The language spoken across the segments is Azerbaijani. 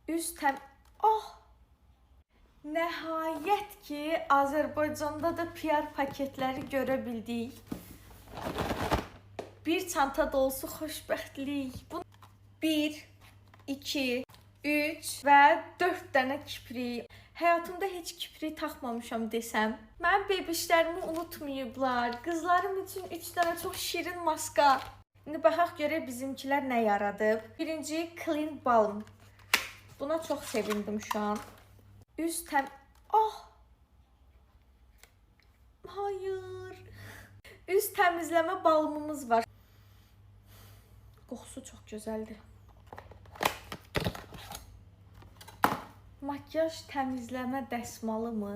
Üst təm... Oh! Nəhayət ki, Azərbaycanda da PR paketləri görə bildik. Bir çanta dolusu xoşbəxtlik. 1, 2, 3 və 4 dənə kiprik. Həyatımda heç kiprik taxmamışam desəm. Mənim bebişlərimi unutmayıblar. Qızlarım üçün 3 dənə çox şirin maska. İndi baxaq görək bizimkilər nə yaradıb. Birinci Clean Balm. Buna çox sevindim şu an. Üst təm... Oh! Hayır. Üst təmizləmə balmımız var. Qoxusu çox gözəldir. Makyaj təmizləmə dəsmalı mı?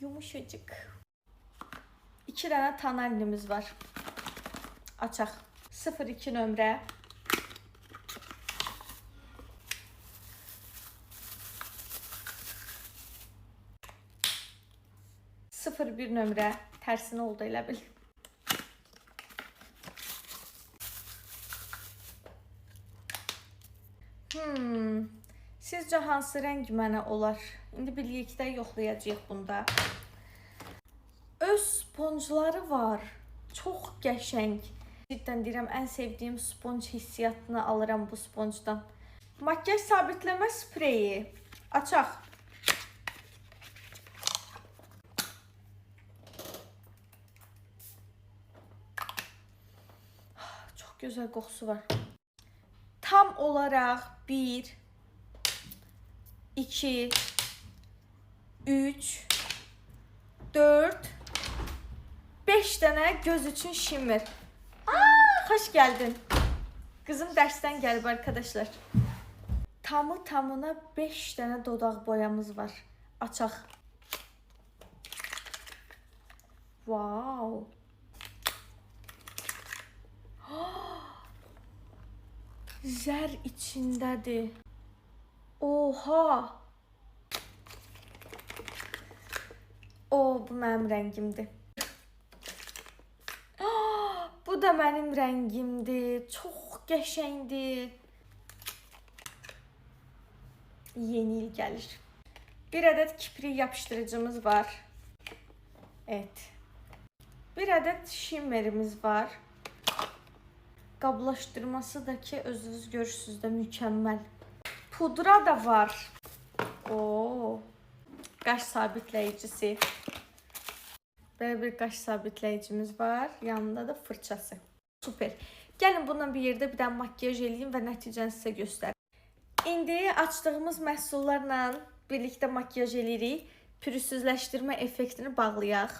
Yumuşacık. 2 dənə tonalimiz var. Açaq. 02 nömrə. Bir nömrə. Tərsinə oldu elə bil. Sizcə hansı rəng mənə olar? İndi birlikdə yoxlayacağıq bunda. Öz sponjları var. Çox qəşəng. Cidden deyirəm, ən sevdiyim sponj hissiyatını alıram bu sponjdan. Makyaj sabitləmə spreyi. Açaq. Çox gözəl qoxusu var. Tam olaraq 1, 2, 3, 4, 5 dənə göz üçün shimmer. Xoş gəldin. Qızım dərsdən gəlib arkadaşlar. Tamına 5 dənə dodaq boyamız var. Açaq. Wow. Zər içindədir. Oha. Bu mənim rəngimdir. Bu da mənim rəngimdir. Çox qəşəngdir. Yeni il gəlir. Bir ədəd kiprik yapışdırıcımız var. Evet. Bir ədəd shimmerimiz var. Qablaşdırması da ki, özünüz görürsünüz də mükəmməl. Pudra da var. Qaş sabitləyicisi. Belə bir qaş sabitləyicimiz var. Yanında da fırçası. Super. Gəlin bundan bir yerdə bir dənə makyaj eləyim və nəticəni sizə göstərim. İndi açdığımız məhsullarla birlikdə makyaj eləyirik. Pürüzsüzləşdirmə effektini bağlayaq.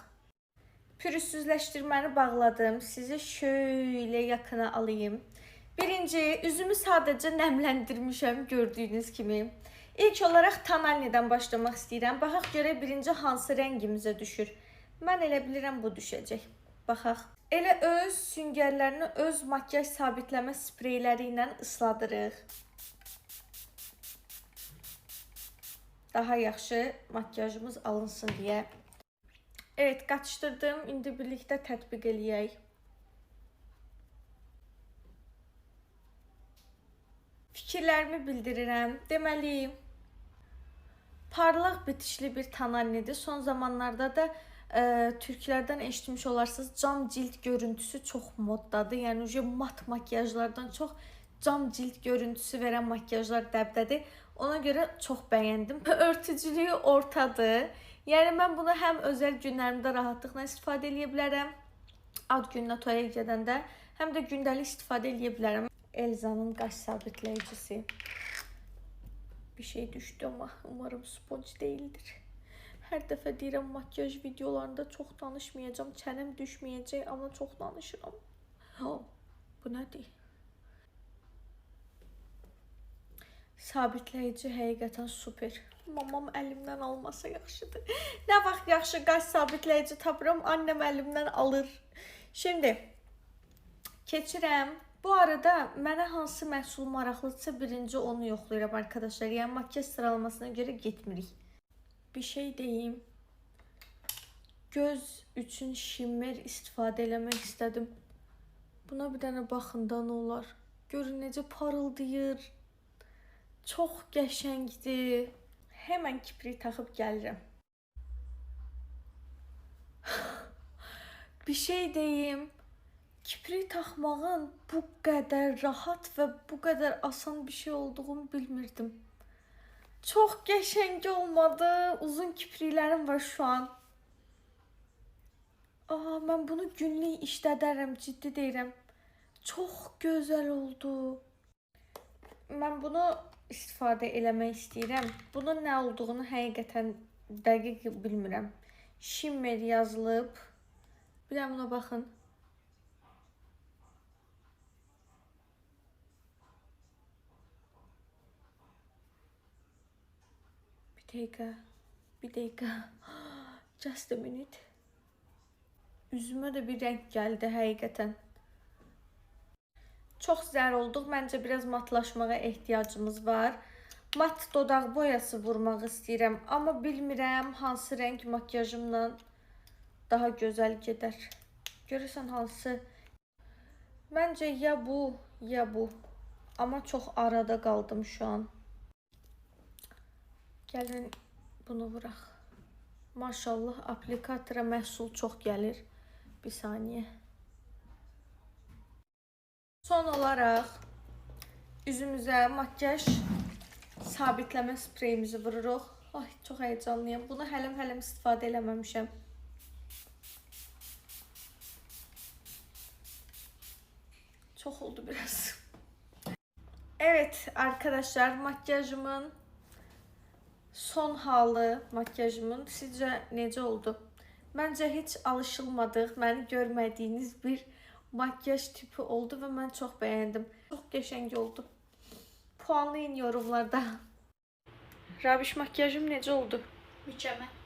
Pürüzsüzləşdirməni bağladım. Sizi şöyle yaxına alayım. Birinci, üzümü sadəcə nəmləndirmişəm gördüyünüz kimi. İlk olaraq tonalnidən başlamaq istəyirəm. Baxaq görək birinci hansı rəngimizə düşür. Mən elə bilirəm bu düşəcək. Baxaq. Elə öz süngərlərini öz makyaj sabitləmə spreyləri ilə ısladırıq. Daha yaxşı makyajımız alınsın deyə. Evet, qaçdırdım. İndi birlikdə tətbiq eləyək. Fikirlərimi bildirirəm. Deməli, parlaq bitişli bir tonalnidir. Son zamanlarda da türklərdən eşitmiş olarsınız. Cam cilt görüntüsü çox moddadır. Yəni, mat makyajlardan çox cam cilt görüntüsü verən makyajlar dəbdədir. Ona görə çox bəyəndim. Örtücülüyü ortadır. Yəni, mən bunu həm özəl günlərimdə rahatlıqla istifadə edə bilərəm. Ad gününə toya gedəndə. Həm də gündəlik istifadə edə bilərəm. Elza'nın qaş sabitləyicisi. Bir şey düşdü ama umarım sponj değildir. Hər dəfə deyirəm makyaj videolarında çox danışmayacağım. Çənim düşməyəcək ama çox danışıram. Bu nədir? Sabitləyici həqiqətən super. Mamam əlimdən almasa yaxşıdır. Nə vaxt yaxşı qaş sabitləyici tapıram, annem əlimdən alır. Şimdi keçirəm. Bu arada mənə hansı məhsul maraqlıdırsa birinci onu yoxlayıram arkadaşlar. Yəni makyaj sıralamasına görə getmirik. Bir şey deyim. Göz üçün shimmer istifadə eləmək istədim. Buna bir dənə baxın da nə olar. Görün necə parıldayır. Çox qəşəngdir. Hemen kiprik taxıb gəlirəm. Bir şey deyim. Kiprik taxmağın bu qədər rahat və bu qədər asan bir şey olduğunu bilmirdim. Çox qəşəng olmadı. Uzun kipriklərim var şu an. Mən bunu günlük işlədərəm, ciddi deyirəm. Çox gözəl oldu. Mən bunu istifadə eləmək istəyirəm. Bunun nə olduğunu həqiqətən dəqiq bilmirəm. Shimmer yazılıb. Bir də buna baxın. Bir dəqiqə. Just a minute. Üzümə də bir rəng gəldi həqiqətən. Çox zər olduq. Məncə biraz matlaşmağa ehtiyacımız var. Mat dodaq boyası vurmaq istəyirəm. Amma bilmirəm hansı rəng makyajımla daha gözəl gedər. Görürsən hansı? Məncə ya bu, ya bu. Amma çox arada qaldım şu an. Gəlin bunu vuraq. Maşallah aplikatora məhsul çox gəlir. Bir saniyə. Son olaraq üzümüzə makyaj sabitləmə spreyimizi vururuq. Ay, çox həyecanlıyam. Bunu hələm istifadə eləməmişəm. Çok oldu biraz. Evet arkadaşlar, makyajımın son halı, makyajımın sizce necə oldu? Bence hiç alışılmadıq, məni görmədiyiniz bir makyaj tipi oldu və mən çox bəyəndim. Çox qəşəng oldu. Puanlayın yorumlarda. Rabiş, makyajım necə oldu? Mükemmel.